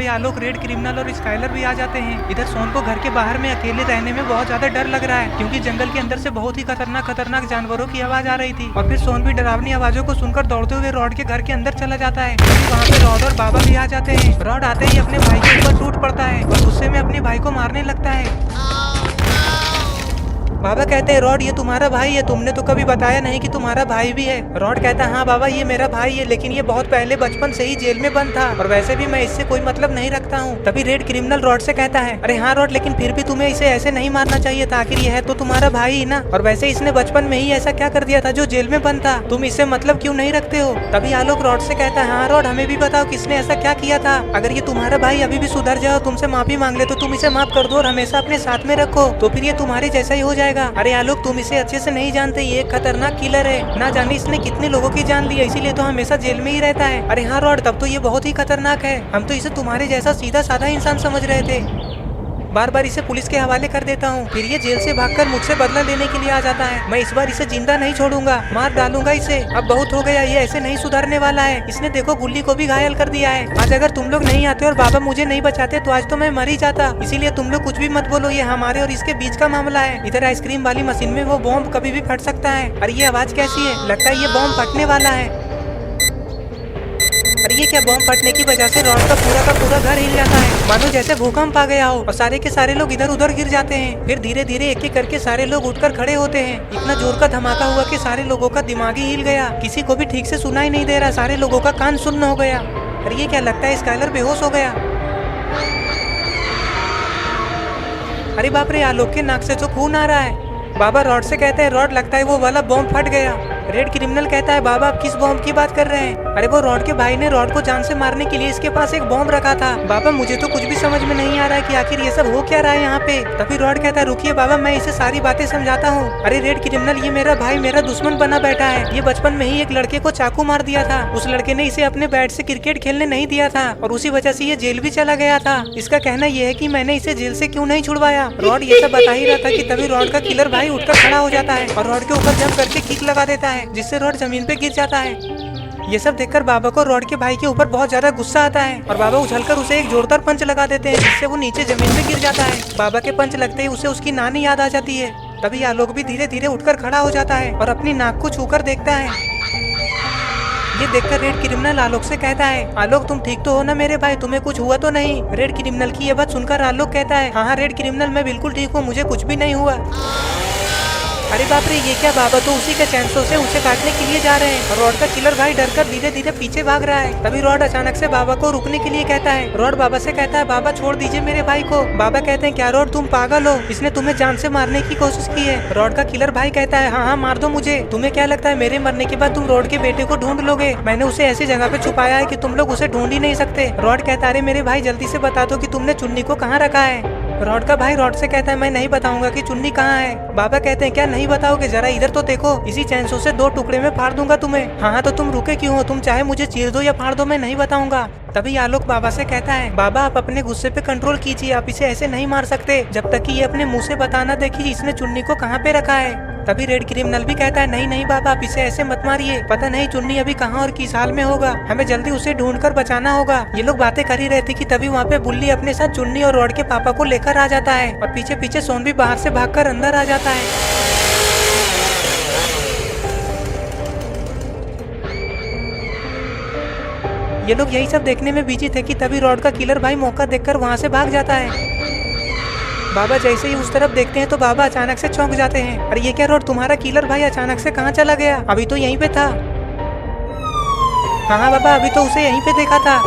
पे आलोक, red criminal और Skyler भी आ जाते हैं। इधर सोन को घर के बाहर में अकेले रहने में बहुत ज्यादा डर लग रहा है, क्योंकि जंगल के अंदर से बहुत ही खतरनाक जानवरों की आवाज आ रही थी। और फिर सोन भी डरावनी आवाजों को सुनकर दौड़ते हुए रॉड के घर के अंदर चला जाता है। वहाँ पे रॉड और बाबा भी आ जाते हैं। रॉड आते ही अपने भाई के ऊपर टूट पड़ता है और गुस्से में अपने भाई को मारने लगता है। बाबा कहते हैं, रॉड ये तुम्हारा भाई है, तुमने तो कभी बताया नहीं कि तुम्हारा भाई भी है। रॉड कहता है, हाँ बाबा ये मेरा भाई है, लेकिन ये बहुत पहले बचपन से ही जेल में बंद था और वैसे भी मैं इससे कोई मतलब नहीं रखता हूँ। तभी रेड क्रिमिनल रॉड से कहता है, अरे हाँ रॉड, लेकिन फिर भी तुम्हें इसे ऐसे नहीं मारना चाहिए था, आखिर ये है तो तुम्हारा भाई ही ना। और वैसे इसने बचपन में ही ऐसा क्या कर दिया था जो जेल में बंद था, तुम इससे मतलब क्यों नहीं रखते हो। तभी आलोक रॉड से कहता है, हाँ रॉड हमें भी बताओ किसने ऐसा क्या किया था। अगर ये तुम्हारा भाई अभी भी सुधर जाओ, तुमसे माफी मांग ले, तो तुम इसे माफ कर दो और हमेशा अपने साथ में रखो, तो फिर ये तुम्हारे जैसा ही हो जाएगा। अरे आलोक तुम इसे अच्छे से नहीं जानते, ये एक खतरनाक किलर है, ना जाने इसने कितने लोगों की जान ली है, इसीलिए तो हमेशा जेल में ही रहता है। अरे हाँ रॉड, तब तो ये बहुत ही खतरनाक है, हम तो इसे तुम्हारे जैसा सीधा साधा इंसान समझ रहे थे। बार बार इसे पुलिस के हवाले कर देता हूँ, फिर ये जेल से भागकर मुझसे बदला लेने के लिए आ जाता है। मैं इस बार इसे जिंदा नहीं छोड़ूंगा, मार डालूंगा इसे। अब बहुत हो गया, ये ऐसे नहीं सुधरने वाला है। इसने देखो गुल्ली को भी घायल कर दिया है। आज अगर तुम लोग नहीं आते और बाबा मुझे नहीं बचाते तो आज तो मैं मर ही जाता। इसीलिए तुम लोग कुछ भी मत बोलो, ये हमारे और इसके बीच का मामला है। इधर आइसक्रीम वाली मशीन में वो बॉम्ब कभी भी फट सकता है। अरे ये आवाज कैसी है, लगता है ये बॉम्ब फटने वाला है। अरे ये क्या, बॉम्ब फटने की वजह से रॉड का पूरा घर हिल जाता है, मानो जैसे भूकंप आ गया हो, और सारे के सारे लोग इधर उधर गिर जाते हैं। फिर धीरे धीरे एक एक करके सारे लोग उठकर खड़े होते हैं। इतना जोर का धमाका हुआ कि सारे लोगों का दिमाग ही हिल गया, किसी को भी ठीक से सुनाई नहीं दे रहा, सारे लोगों का कान सुन्न हो गया। अरे ये क्या, लगता है स्काइलर बेहोश हो गया। अरे बाप रे, आलोक के नाक से तो खून आ रहा है। बाबा रॉड से कहते हैं, रॉड लगता है वो वाला बॉम्ब फट गया। रेड क्रिमिनल कहता है, बाबा आप किस बॉम्ब की बात कर रहे हैं। अरे वो रॉड के भाई ने रॉड को जान से मारने के लिए इसके पास एक बॉम्ब रखा था। बाबा मुझे तो कुछ भी समझ में नहीं आ रहा है कि आखिर ये सब हो क्या रहा है यहाँ पे। तभी रॉड कहता है, रुकिए बाबा मैं इसे सारी बातें समझाता हूँ। अरे रेड क्रिमिनल, ये मेरा भाई मेरा दुश्मन बना बैठा है। ये बचपन में ही एक लड़के को चाकू मार दिया था, उस लड़के ने इसे अपने बैट से क्रिकेट खेलने नहीं दिया था और उसी वजह से ये जेल भी चला गया था। इसका कहना यह है कि मैंने इसे जेल से क्यों नहीं छुड़वाया। रॉड ये सब बता ही रहा था कि तभी रॉड का किलर भाई उठकर खड़ा हो जाता है और रॉड के ऊपर जंप करके किक लगा देता है, जिससे रॉड जमीन पे गिर जाता है। ये सब देखकर बाबा को रॉड के भाई के ऊपर बहुत ज्यादा गुस्सा आता है और बाबा उछलकर उसे एक जोरदार पंच लगा देते हैं, जिससे वो नीचे जमीन पे गिर जाता है। बाबा के पंच लगते ही उसे उसकी नानी याद आ जाती है। तभी आलोक भी धीरे धीरे उठकर खड़ा हो जाता है और अपनी नाक को छूकर देखता है। ये देखकर रेड क्रिमिनल आलोक से कहता है, आलोक तुम ठीक तो हो ना मेरे भाई, तुम्हें कुछ हुआ तो नहीं। रेड क्रिमिनल की ये बात सुनकर आलोक कहता है, हाँ रेड क्रिमिनल मैं बिल्कुल ठीक हूँ, मुझे कुछ भी नहीं हुआ। अरे बाप रे, ये क्या, बाबा तो उसी के चैनसों से उसे काटने के लिए जा रहे हैं और रॉड का किलर भाई डरकर धीरे धीरे पीछे भाग रहा है। तभी रॉड अचानक से बाबा को रुकने के लिए कहता है। रॉड बाबा से कहता है, बाबा छोड़ दीजिए मेरे भाई को। बाबा कहते हैं, क्या रॉड तुम पागल हो, इसने तुम्हें जान से मारने की कोशिश की है। रॉड का किलर भाई कहता है, हाँ हाँ मार दो मुझे, तुम्हें क्या लगता है मेरे मरने के बाद तुम रॉड के बेटे को ढूंढ लोगे। मैंने उसे ऐसी जगह पे छुपाया है कि तुम लोग उसे ढूंढ ही नहीं सकते। रॉड कहता है, अरे मेरे भाई जल्दी से बता दो कि तुमने चुन्नी को कहाँ रखा है। रॉड का भाई रॉड से कहता है, मैं नहीं बताऊंगा कि चुन्नी कहाँ है। बाबा कहते हैं, क्या नहीं बताओगे, जरा इधर तो देखो, इसी चैनसों से 2 टुकड़े में फाड़ दूंगा तुम्हें। हाँ तो तुम रुके क्यों हो, तुम चाहे मुझे चीर दो या फाड़ दो, मैं नहीं बताऊंगा। तभी आलोक बाबा से कहता है, बाबा आप अपने गुस्से पे कंट्रोल कीजिए, आप इसे ऐसे नहीं मार सकते जब तक कि ये अपने मुंह से बताना दे कि इसने चुन्नी को कहाँ पे रखा है। तभी रेड क्रिमिनल भी कहता है, नहीं नहीं बाबा आप इसे ऐसे मत मारिए, पता नहीं चुन्नी अभी कहाँ और किस हाल में होगा, हमें जल्दी उसे ढूंढकर बचाना होगा। ये लोग बातें कर ही रहे थे कि तभी वहाँ पे बुल्ली अपने साथ चुन्नी और रॉड के पापा को लेकर आ जाता है और पीछे पीछे सोन भी बाहर से भागकर अंदर आ जाता है। ये लोग यही सब देखने में बिजी थे कि तभी रॉड का किलर भाई मौका देखकर वहाँ से भाग जाता है। बाबा जैसे ही उस तरफ देखते हैं तो बाबा अचानक से चौंक जाते हैं। अरे ये क्या रॉड, तुम्हारा किलर भाई अचानक से कहाँ चला गया, अभी तो यहीं पे था। हाँ बाबा अभी तो उसे यहीं पे देखा था।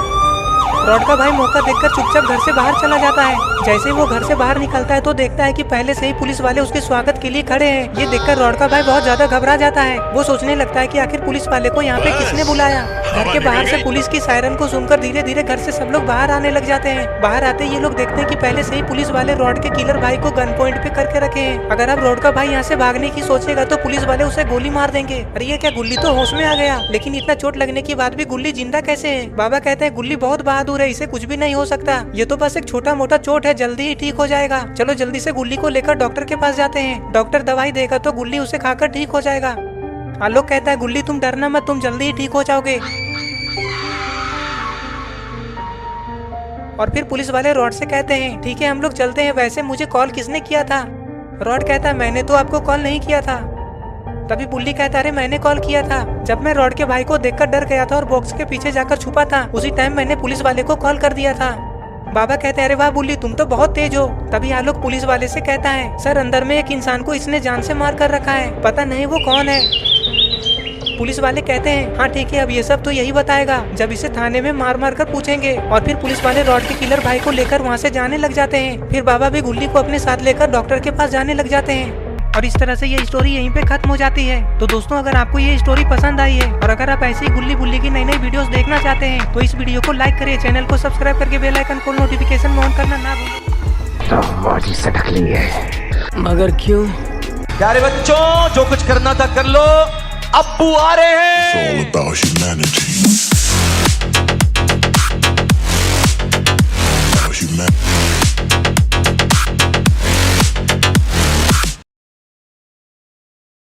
रॉड का भाई मौका देखकर चुपचाप घर से बाहर चला जाता है। जैसे ही वो घर से बाहर निकलता है तो देखता है कि पहले से ही पुलिस वाले उसके स्वागत के लिए खड़े हैं। ये देखकर रॉड का भाई बहुत ज्यादा घबरा जाता है। वो सोचने लगता है कि आखिर पुलिस वाले को यहाँ पे किसने बुलाया। घर के बाहर से पुलिस की सायरन को सुनकर धीरे धीरे घर से सब लोग बाहर आने लग जाते हैं। बाहर आते ये लोग देखते हैं कि पहले से ही पुलिस वाले रॉड के किलर भाई को गन पॉइंट पे करके रखे हैं। अगर अब रॉड का भाई यहाँ से भागने की सोचेगा तो पुलिस वाले उसे गोली मार देंगे। अरे ये क्या, गुल्ली तो होश में आ गया, लेकिन इतना चोट लगने के बाद भी गुल्ली जिंदा कैसे है। बाबा कहते हैं, गुल्ली बहुत बहादुर है, इसे कुछ भी नहीं हो सकता, ये तो बस एक छोटा मोटा चोट है, जल्दी ही ठीक हो जाएगा। चलो जल्दी से गुल्ली को लेकर डॉक्टर के पास जाते हैं, डॉक्टर दवाई देगा तो गुल्ली उसे खाकर ठीक हो जाएगा। आलोक कहता है, गुल्ली तुम डरना मत, तुम जल्दी ही ठीक हो जाओगे। और फिर पुलिस वाले रॉड से कहते हैं ठीक है हम लोग चलते हैं, वैसे मुझे कॉल किसने किया था? रॉड कहता है मैंने तो आपको कॉल नहीं किया था। तभी बुल्ली कहता है अरे मैंने कॉल किया था, जब मैं रॉड के भाई को देखकर डर गया था और बॉक्स के पीछे जाकर छुपा था, उसी टाइम मैंने पुलिस वाले को कॉल कर दिया था। बाबा कहते हैं अरे वाह बुल्ली तुम तो बहुत तेज हो। तभी आलोक पुलिस वाले से कहता है सर अंदर में एक इंसान को इसने जान से मार कर रखा है, पता नहीं वो कौन है। पुलिस वाले कहते हैं हाँ ठीक है, अब ये सब तो यही बताएगा जब इसे थाने में मार मार कर पूछेंगे। और फिर पुलिस वाले रॉड के किलर भाई को लेकर वहाँ से जाने लग जाते हैं। फिर बाबा भी गुल्ली को अपने साथ लेकर डॉक्टर के पास जाने लग जाते हैं और इस तरह से ये स्टोरी यहीं पे खत्म हो जाती है। तो दोस्तों अगर आपको ये स्टोरी पसंद आई है और अगर आप ऐसी गुल्ली बुल्ली की नई नई वीडियोस देखना चाहते हैं तो इस वीडियो को लाइक करिए, चैनल को सब्सक्राइब करके बेल आइकन को नोटिफिकेशन में ऑन करना ना भूलें। तो बॉडी सटक ली है मगर क्यों? प्यारे बच्चों जो कुछ करना था कर लो, अब्बू आ रहे हैं। It's all about humanity.